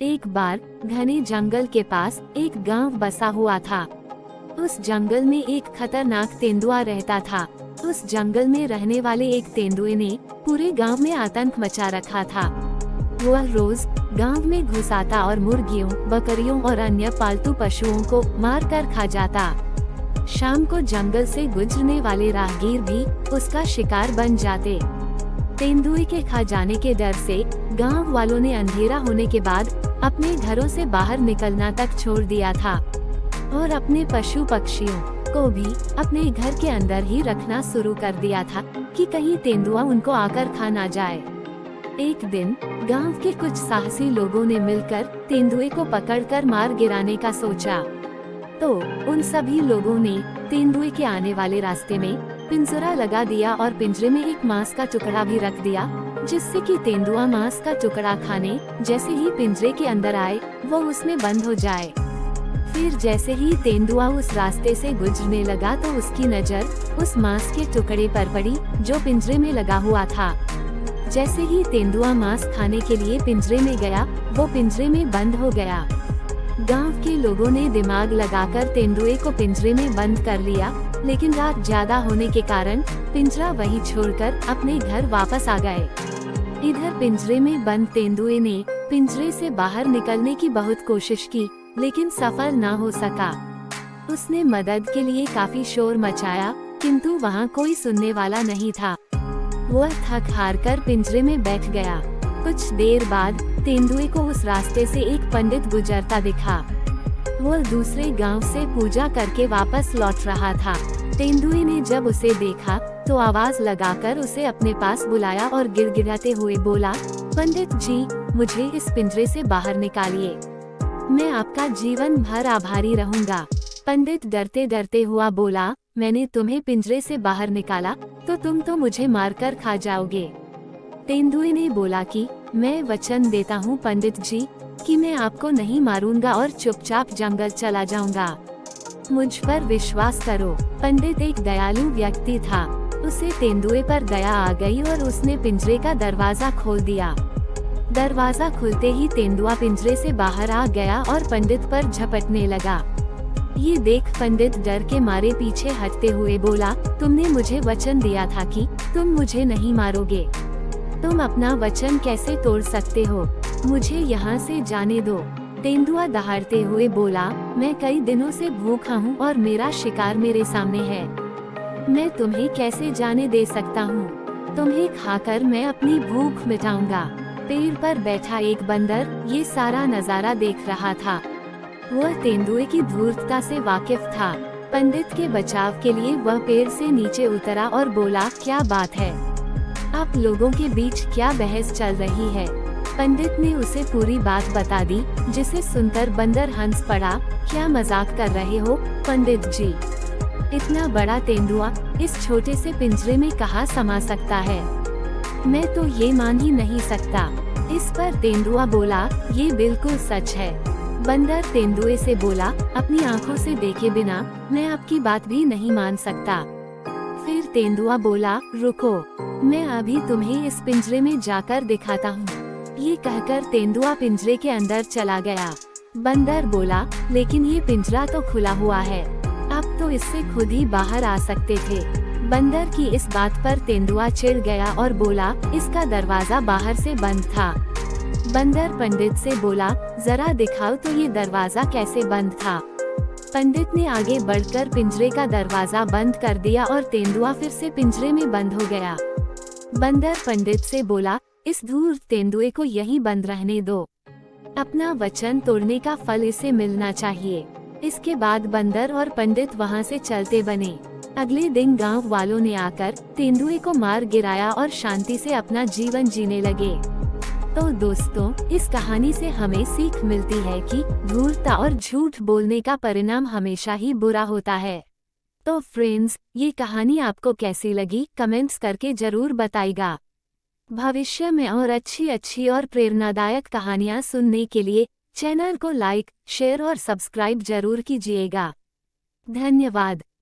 एक बार घने जंगल के पास एक गांव बसा हुआ था। उस जंगल में एक खतरनाक तेंदुआ रहता था। उस जंगल में रहने वाले एक तेंदुए ने पूरे गांव में आतंक मचा रखा था। वह रोज गांव में घुस आता और मुर्गियों, बकरियों और अन्य पालतू पशुओं को मार कर खा जाता। शाम को जंगल से गुजरने वाले राहगीर भी उसका शिकार बन जाते। तेंदुए के खा जाने के डर से गांव वालों ने अंधेरा होने के बाद अपने घरों से बाहर निकलना तक छोड़ दिया था और अपने पशु पक्षियों को भी अपने घर के अंदर ही रखना शुरू कर दिया था कि कहीं तेंदुआ उनको आकर खा ना जाए। एक दिन गांव के कुछ साहसी लोगों ने मिलकर तेंदुए को पकड़कर मार गिराने का सोचा। तो उन सभी लोगों ने तेंदुए के आने वाले रास्ते में पिंजरा लगा दिया और पिंजरे में एक मांस का टुकड़ा भी रख दिया, जिससे कि तेंदुआ मांस का टुकड़ा खाने जैसे ही पिंजरे के अंदर आए वो उसमें बंद हो जाए। फिर जैसे ही तेंदुआ उस रास्ते से गुजरने लगा तो उसकी नजर उस मांस के टुकड़े पर पड़ी जो पिंजरे में लगा हुआ था। जैसे ही तेंदुआ मांस खाने के लिए पिंजरे में गया, वो पिंजरे में बंद हो गया। गांव के लोगों ने दिमाग लगाकर तेंदुए को पिंजरे में बंद कर लिया, लेकिन रात ज्यादा होने के कारण पिंजरा वहीं छोड़कर अपने घर वापस आ गए। इधर पिंजरे में बंद तेंदुए ने पिंजरे से बाहर निकलने की बहुत कोशिश की, लेकिन सफल ना हो सका। उसने मदद के लिए काफी शोर मचाया, किंतु वहाँ कोई सुनने वाला नहीं था। वह थक हार कर पिंजरे में बैठ गया। कुछ देर बाद तेंदुए को उस रास्ते से एक पंडित गुजरता दिखा। वह दूसरे गांव से पूजा करके वापस लौट रहा था। तेंदुए ने जब उसे देखा तो आवाज लगाकर उसे अपने पास बुलाया और गिड़गिड़ाते हुए बोला, पंडित जी, मुझे इस पिंजरे से बाहर निकालिए। मैं आपका जीवन भर आभारी रहूंगा। पंडित डरते डरते हुआ बोला, मैंने तुम्हें पिंजरे से बाहर निकाला तो तुम तो मुझे मारकर खा जाओगे। तेंदुए ने बोला कि मैं वचन देता हूँ पंडित जी कि मैं आपको नहीं मारूंगा और चुपचाप जंगल चला जाऊंगा। मुझ पर विश्वास करो। पंडित एक दयालु व्यक्ति था। उसे तेंदुए पर दया आ गई और उसने पिंजरे का दरवाजा खोल दिया। दरवाजा खुलते ही तेंदुआ पिंजरे से बाहर आ गया और पंडित पर झपटने लगा। ये देख पंडित डर के मारे पीछे हटते हुए बोला, तुमने मुझे वचन दिया था कि तुम मुझे नहीं मारोगे। तुम अपना वचन कैसे तोड़ सकते हो? मुझे यहाँ से जाने दो। तेंदुआ दहाड़ते हुए बोला, मैं कई दिनों से भूखा हूँ और मेरा शिकार मेरे सामने है। मैं तुम्हें कैसे जाने दे सकता हूँ? तुम्हें खाकर मैं अपनी भूख मिटाऊंगा। पेड़ पर बैठा एक बंदर ये सारा नजारा देख रहा था। वह तेंदुए की धूर्तता से वाकिफ था। पंडित के बचाव के लिए वह पेड़ से नीचे उतरा और बोला, क्या बात है? आप लोगों के बीच क्या बहस चल रही है? पंडित ने उसे पूरी बात बता दी, जिसे सुनकर बंदर हंस पड़ा। क्या मजाक कर रहे हो पंडित जी? इतना बड़ा तेंदुआ इस छोटे से पिंजरे में कहाँ समा सकता है? मैं तो ये मान ही नहीं सकता। इस पर तेंदुआ बोला, ये बिल्कुल सच है। बंदर तेंदुए से बोला, अपनी आंखों से देखे बिना मैं आपकी बात भी नहीं मान सकता। फिर तेंदुआ बोला, रुको, मैं अभी तुम्हें इस पिंजरे में जाकर दिखाता हूँ। ये कहकर तेंदुआ पिंजरे के अंदर चला गया। बंदर बोला, लेकिन ये पिंजरा तो खुला हुआ है, आप तो इससे खुद ही बाहर आ सकते थे। बंदर की इस बात पर तेंदुआ चिढ़ गया और बोला, इसका दरवाजा बाहर से बंद था। बंदर पंडित से बोला, जरा दिखाओ तो ये दरवाजा कैसे बंद था। पंडित ने आगे बढ़कर पिंजरे का दरवाजा बंद कर दिया और तेंदुआ फिर से पिंजरे में बंद हो गया। बंदर पंडित से बोला, इस धूर्त तेंदुए को यहीं बंद रहने दो। अपना वचन तोड़ने का फल इसे मिलना चाहिए। इसके बाद बंदर और पंडित वहां से चलते बने। अगले दिन गांव वालों ने आकर तेंदुए को मार गिराया और शांति से अपना जीवन जीने लगे। तो दोस्तों, इस कहानी से हमें सीख मिलती है कि धूर्तता और झूठ बोलने का परिणाम हमेशा ही बुरा होता है। तो फ्रेंड्स, ये कहानी आपको कैसी लगी कमेंट्स करके जरूर बताइएगा। भविष्य में और अच्छी और प्रेरणादायक कहानियाँ सुनने के लिए चैनल को लाइक, शेयर और सब्सक्राइब जरूर कीजिएगा। धन्यवाद।